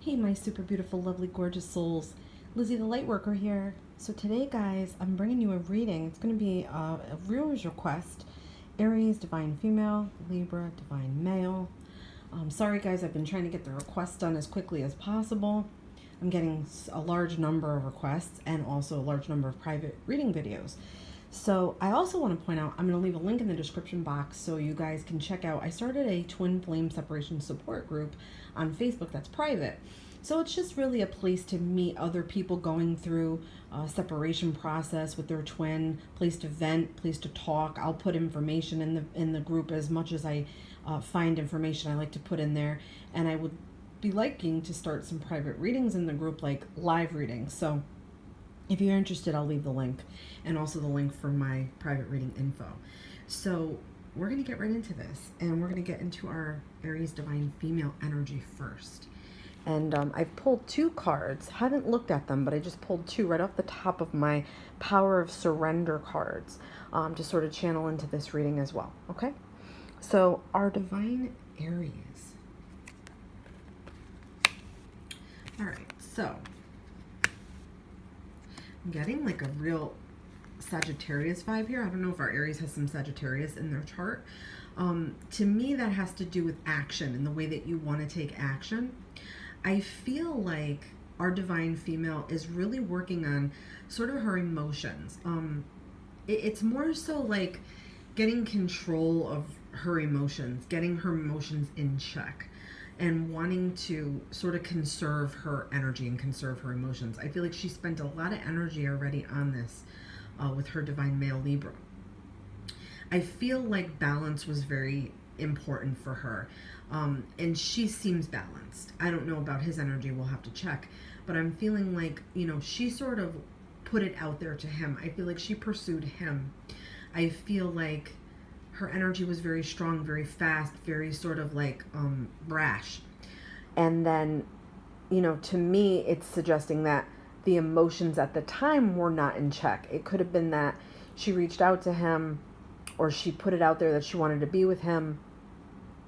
Hey, my super beautiful, lovely, gorgeous souls. Lizzie the Lightworker here. So today, guys, I'm bringing you a reading. It's going to be a viewer's request. Aries, divine female. Libra, divine male. Sorry, guys, I've been trying to get the request done as quickly as possible. I'm getting a large number of requests and also a large number of private reading videos. So I also want to point out, I'm going to leave a link in the description box so you guys can check out. I started a twin flame separation support group on Facebook that's private. So it's just really a place to meet other people going through a separation process with their twin, place to vent, place to talk. I'll put information in the group as much as I find information I like to put in there. And I would be liking to start some private readings in the group, like live readings. So if you're interested, I'll leave the link and also the link for my private reading info. So we're going to get right into this, and we're going to get into our Aries divine female energy first. And I've pulled two cards. Haven't looked at them, but I just pulled two right off the top of my Power of Surrender cards to sort of channel into this reading as well. Okay? So our divine Aries. All right, so I'm getting like a real Sagittarius vibe here. I don't know if our Aries has some Sagittarius in their chart. To me, that has to do with action and the way that you want to take action. I feel like our divine female is really working on sort of her emotions. It's more so like getting control of her emotions, getting her emotions in check, and wanting to sort of conserve her energy and conserve her emotions. I feel like she spent a lot of energy already on this with her divine male Libra. I feel like balance was very important for her. And she seems balanced. I don't know about his energy, we'll have to check. But I'm feeling like, she sort of put it out there to him. I feel like she pursued him. I feel like her energy was very strong, very fast, very sort of like brash. And then, to me, it's suggesting that the emotions at the time were not in check. It could have been that she reached out to him, or she put it out there that she wanted to be with him,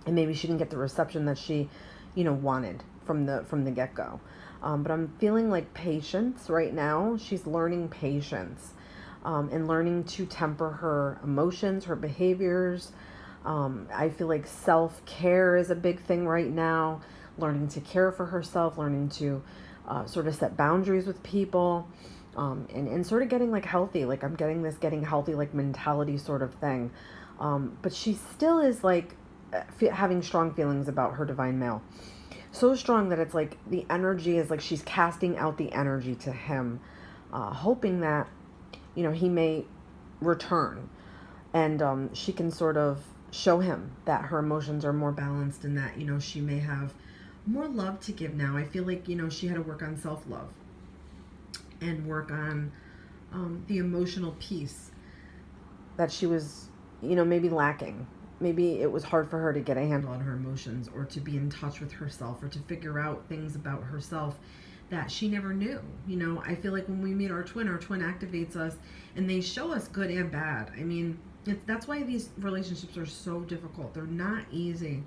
and maybe she didn't get the reception that she, wanted from the get-go. But I'm feeling like patience right now. She's learning patience. And learning to temper her emotions, her behaviors. I feel like self-care is a big thing right now. Learning to care for herself, learning to sort of set boundaries with people, and sort of getting like healthy. Like I'm getting this getting healthy like mentality sort of thing. But she still is like having strong feelings about her divine male. So strong that it's like the energy is like she's casting out the energy to him, hoping that he may return, and she can sort of show him that her emotions are more balanced and that, she may have more love to give now. I feel like, she had to work on self-love and work on the emotional piece that she was, maybe lacking. Maybe it was hard for her to get a handle on her emotions, or to be in touch with herself, or to figure out things about herself that she never knew. I feel like when we meet our twin activates us, and they show us good and bad. I mean, that's why these relationships are so difficult. They're not easy.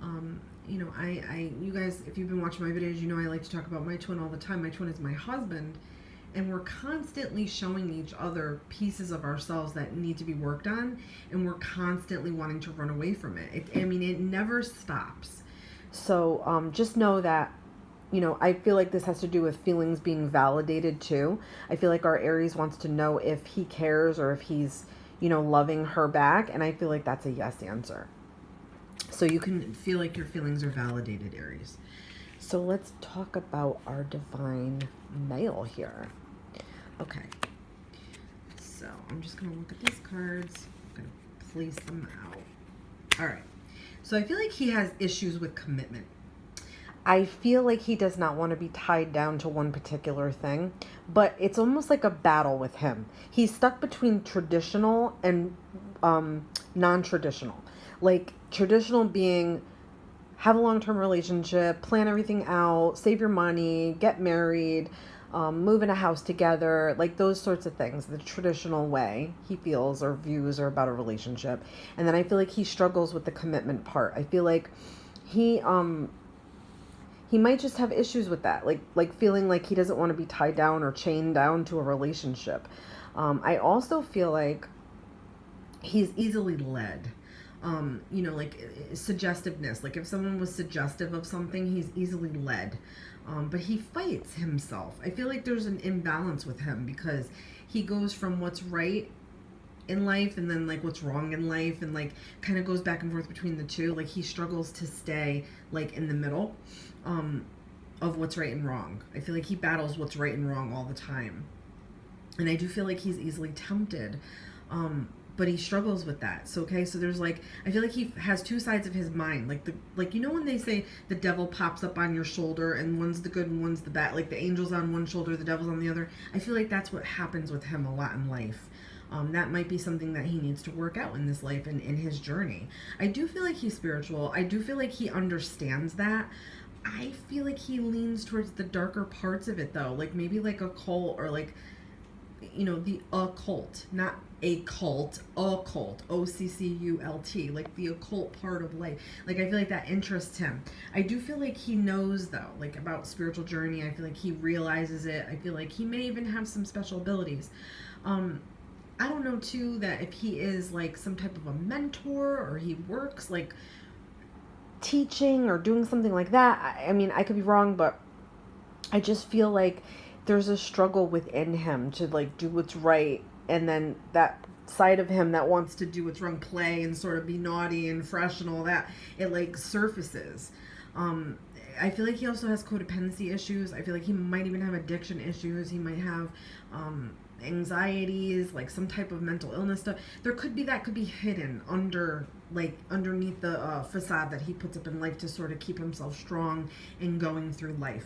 You guys, if you've been watching my videos, I like to talk about my twin all the time. My twin is my husband, and we're constantly showing each other pieces of ourselves that need to be worked on, and we're constantly wanting to run away from it. It never stops. So just know that I feel like this has to do with feelings being validated too. I feel like our Aries wants to know if he cares or if he's, loving her back. And I feel like that's a yes answer. So you can feel like your feelings are validated, Aries. So let's talk about our divine male here. Okay. So I'm just going to look at these cards. I'm going to place them out. All right. So I feel like he has issues with commitment. I feel like he does not want to be tied down to one particular thing, but it's almost like a battle with him. He's stuck between traditional and non-traditional. Like traditional being have a long-term relationship, plan everything out, save your money, get married, move in a house together, like those sorts of things, the traditional way he feels or views are about a relationship. And then I feel like he struggles with the commitment part. I feel like he he might just have issues with that, like feeling like he doesn't want to be tied down or chained down to a relationship. I also feel like he's easily led. Like suggestiveness. Like if someone was suggestive of something, he's easily led. But he fights himself. I feel like there's an imbalance with him because he goes from what's right in life and then like what's wrong in life, and like kind of goes back and forth between the two. Like he struggles to stay like in the middle of what's right and wrong. I feel like he battles what's right and wrong all the time. And I do feel like he's easily tempted. But he struggles with that. So there's like, I feel like he has two sides of his mind. Like when they say the devil pops up on your shoulder and one's the good and one's the bad, like the angel's on one shoulder, the devil's on the other. I feel like that's what happens with him a lot in life. That might be something that he needs to work out in this life and in his journey. I do feel like he's spiritual. I do feel like he understands that. I feel like he leans towards the darker parts of it though. Like maybe like a cult, or like, the occult, not a cult, occult, OCCULT, like the occult part of life. Like I feel like that interests him. I do feel like he knows though, like about spiritual journey. I feel like he realizes it. I feel like he may even have some special abilities. I don't know too that if he is like some type of a mentor, or he works like teaching or doing something like that. I mean, I could be wrong, but I just feel like there's a struggle within him to like do what's right, and then that side of him that wants to do what's wrong, play and sort of be naughty and fresh and all that, it like surfaces. I feel like he also has codependency issues. I feel like he might even have addiction issues. He might have anxieties, like some type of mental illness stuff. There could be that could be hidden underneath the facade that he puts up in life to sort of keep himself strong and going through life.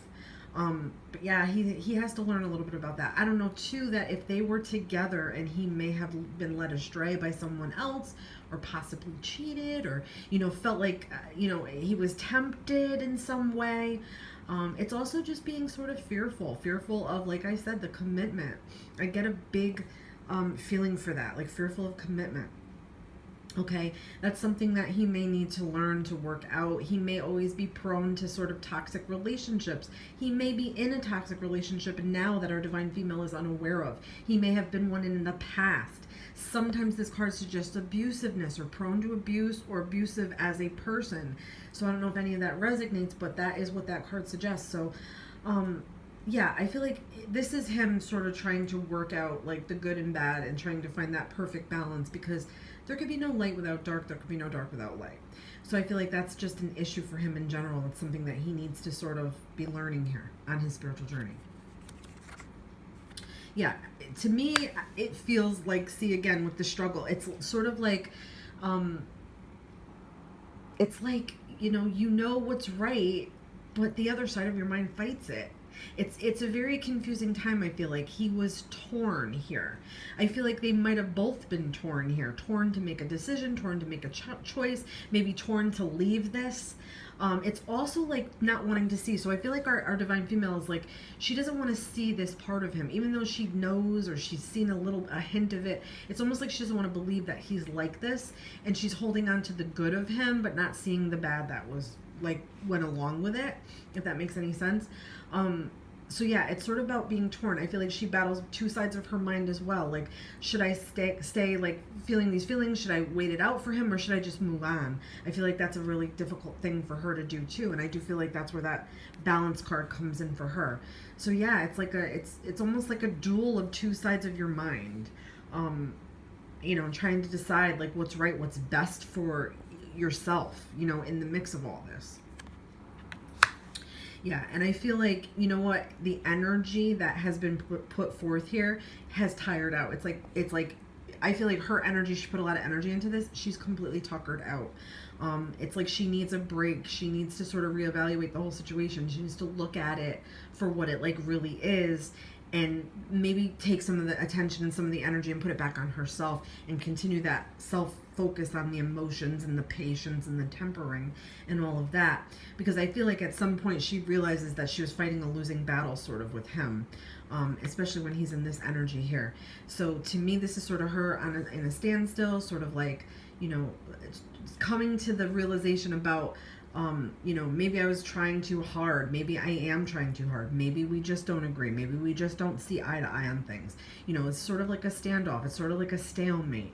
But yeah, he has to learn a little bit about that. I don't know too that if they were together and he may have been led astray by someone else, or possibly cheated, or felt like he was tempted in some way. It's also just being sort of fearful of, like I said, the commitment. I get a big feeling for that, like fearful of commitment. Okay, that's something that he may need to learn to work out. He may always be prone to sort of toxic relationships. He may be in a toxic relationship now that our divine female is unaware of. He may have been one in the past. Sometimes this card suggests abusiveness, or prone to abuse, or abusive as a person. So I don't know if any of that resonates, but that is what that card suggests. So yeah, I feel like this is him sort of trying to work out like the good and bad and trying to find that perfect balance, because there could be no light without dark. There could be no dark without light. So I feel like that's just an issue for him in general. It's something that he needs to sort of be learning here on his spiritual journey. Yeah, to me, it feels like, see again with the struggle, it's sort of like, it's like, what's right, but the other side of your mind fights it. It's a very confusing time. I feel like he was torn here. I feel like they might have both been torn here. Torn to make a decision, torn to make a choice, maybe torn to leave this. It's also like not wanting to see. So I feel like our divine female is like, she doesn't want to see this part of him, even though she knows, or she's seen a hint of it. It's almost like she doesn't want to believe that he's like this, and she's holding on to the good of him, but not seeing the bad that was like went along with it, if that makes any sense. So yeah, it's sort of about being torn. I feel like she battles two sides of her mind as well. Like, should I stay like feeling these feelings? Should I wait it out for him, or should I just move on? I feel like that's a really difficult thing for her to do too. And I do feel like that's where that balance card comes in for her. So yeah, it's like it's almost like a duel of two sides of your mind. Trying to decide like what's right, what's best for yourself, in the mix of all this. Yeah, and I feel like, the energy that has been put forth here has tired out. It's like I feel like her energy, she put a lot of energy into this. She's completely tuckered out. It's like she needs a break. She needs to sort of reevaluate the whole situation. She needs to look at it for what it like really is, and maybe take some of the attention and some of the energy and put it back on herself, and continue that self-focus on the emotions and the patience and the tempering and all of that. Because I feel like at some point she realizes that she was fighting a losing battle sort of with him, especially when he's in this energy here. So to me, this is sort of her in a standstill, sort of like, coming to the realization about You know, maybe I was trying too hard. Maybe I am trying too hard. Maybe we just don't agree. Maybe we just don't see eye to eye on things. You know, it's sort of like a standoff. It's sort of like a stalemate.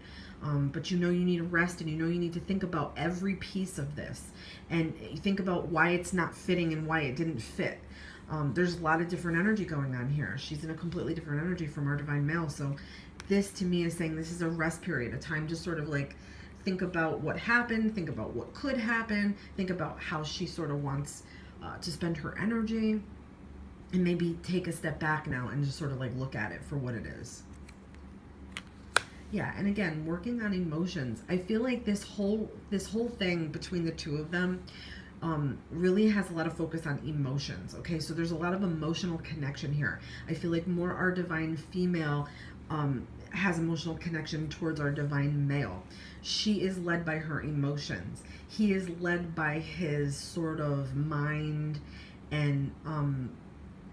But you know you need to rest, and you know you need to think about every piece of this, and you think about why it's not fitting and why it didn't fit. There's a lot of different energy going on here. She's in a completely different energy from our divine male. So this to me is saying this is a rest period, a time to sort of like think about what happened, think about what could happen, think about how she sort of wants to spend her energy, and maybe take a step back now and just sort of like look at it for what it is. Yeah, and again, working on emotions. I feel like this whole thing between the two of them really has a lot of focus on emotions. Okay, so there's a lot of emotional connection here. I feel like more our divine female has emotional connection towards our divine male. She is led by her emotions. He is led by his sort of mind and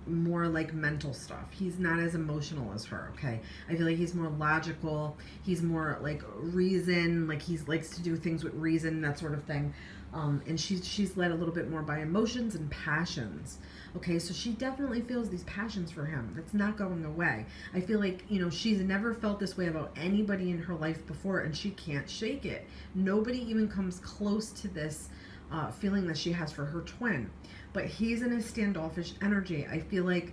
more like mental stuff. He's not as emotional as her. Okay, I feel like he's more logical. He's more like reason, like he likes to do things with reason, that sort of thing. And she's led a little bit more by emotions and passions. Okay, so she definitely feels these passions for him. That's not going away. I feel like, you know, she's never felt this way about anybody in her life before, and she can't shake it. Nobody even comes close to this feeling that she has for her twin. But he's in a standoffish energy. I feel like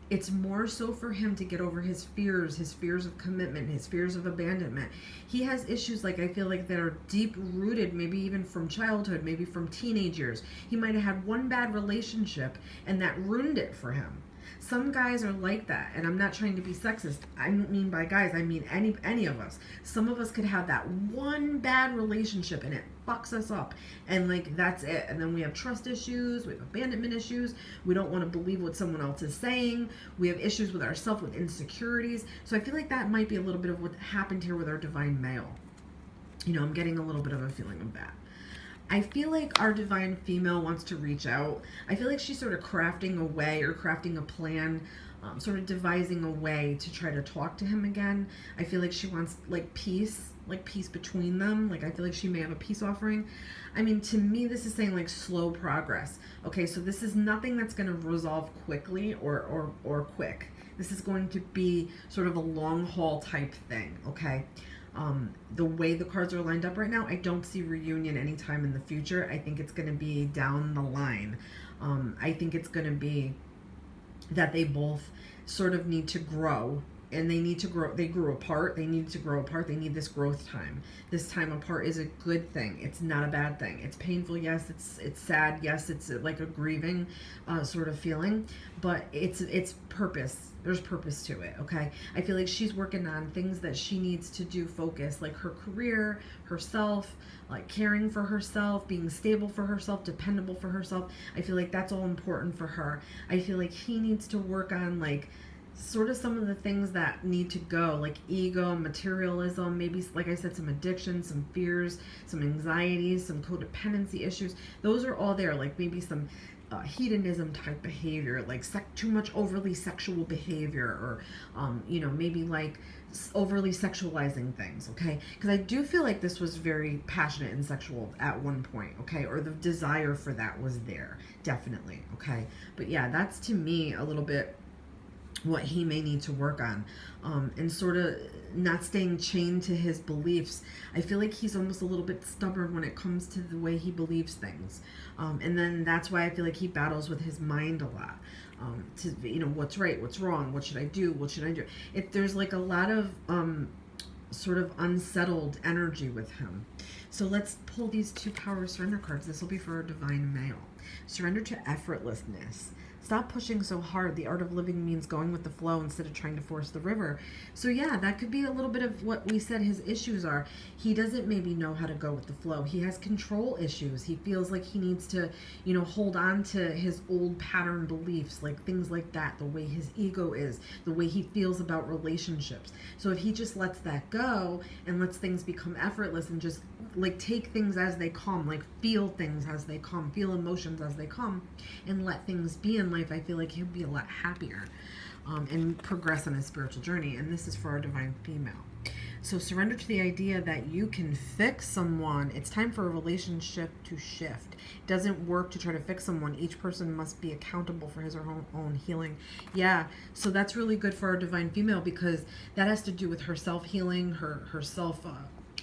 it's more so for him to get over his fears of commitment, his fears of abandonment. He has issues, like, I feel like that are deep rooted, maybe even from childhood, maybe from teenage years. He might have had one bad relationship and that ruined it for him. Some guys are like that, and I'm not trying to be sexist. I don't mean by guys, I mean any of us. Some of us could have that one bad relationship and it fucks us up, and like that's it. And then we have trust issues, we have abandonment issues, we don't want to believe what someone else is saying, we have issues with ourselves, with insecurities. So I feel like that might be a little bit of what happened here with our divine male. You know, I'm getting a little bit of a feeling of that. I feel like our divine female wants to reach out. I feel like she's sort of crafting a way, or crafting a plan, sort of devising a way to try to talk to him again. I feel like she wants like peace between them. Like I feel like she may have a peace offering. I mean, to me, this is saying like slow progress. Okay, so this is nothing that's going to resolve quickly or quick. This is going to be sort of a long haul type thing. Okay. The way the cards are lined up right now, I don't see reunion anytime in the future. I think it's going to be down the line. I think it's going to be that they both sort of need to grow, and they need to grow. They grew apart. They need to grow apart. They need this growth time. This time apart is a good thing. It's not a bad thing. It's painful. Yes. It's sad. Yes. It's like a grieving sort of feeling, but it's purpose. There's purpose to it. Okay. I feel like she's working on things that she needs to do, focus, like her career, herself, like caring for herself, being stable for herself, dependable for herself. I feel like that's all important for her. I feel like he needs to work on like sort of some of the things that need to go, like ego, materialism, maybe, like I said, some addiction, some fears, some anxieties, some codependency issues. Those are all there. Like maybe some hedonism type behavior, like too much overly sexual behavior, or you know, maybe like overly sexualizing things. Okay, because I do feel like this was very passionate and sexual at one point. Okay, or the desire for that was there, definitely. Okay, but yeah, that's to me a little bit what he may need to work on, and sort of not staying chained to his beliefs. I feel like he's almost a little bit stubborn when it comes to the way he believes things, and then that's why I feel like he battles with his mind a lot, to, you know, what's right, what's wrong, what should I do, what should I do. There's like a lot of sort of unsettled energy with him. So let's pull these two power surrender cards. This will be for our divine male. Surrender to effortlessness. Stop pushing so hard. The art of living means going with the flow instead of trying to force the river. So yeah, that could be a little bit of what we said his issues are. He doesn't maybe know how to go with the flow. He has control issues. He feels like he needs to, you know, hold on to his old pattern beliefs, like things like that, the way his ego is, the way he feels about relationships. So if he just lets that go and lets things become effortless and just like take things as they come, like feel things as they come, feel emotions as they come, and let things be in life, I feel like he'll be a lot happier and progress on his spiritual journey. And this is for our divine female. So surrender to the idea that you can fix someone. It's time for a relationship to shift. It doesn't work to try to fix someone. Each person must be accountable for his or her own healing. Yeah, so that's really good for our divine female, because that has to do with her self-healing, her self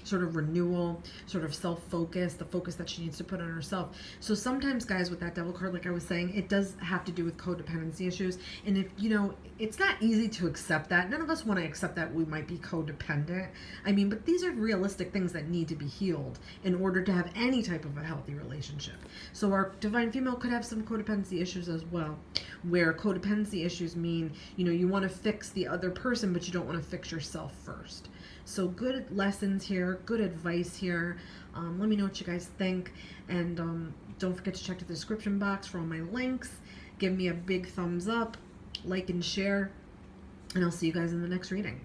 sort of renewal, sort of self-focus, the focus that she needs to put on herself. So sometimes, guys, with that devil card, like I was saying, it does have to do with codependency issues. And if, you know, it's not easy to accept that. None of us want to accept that we might be codependent. I mean, but these are realistic things that need to be healed in order to have any type of a healthy relationship. So our divine female could have some codependency issues as well, where codependency issues mean, you know, you want to fix the other person, but you don't want to fix yourself first. So good lessons here, good advice here. Let me know what you guys think. And don't forget to check the description box for all my links. Give me a big thumbs up, like and share. And I'll see you guys in the next reading.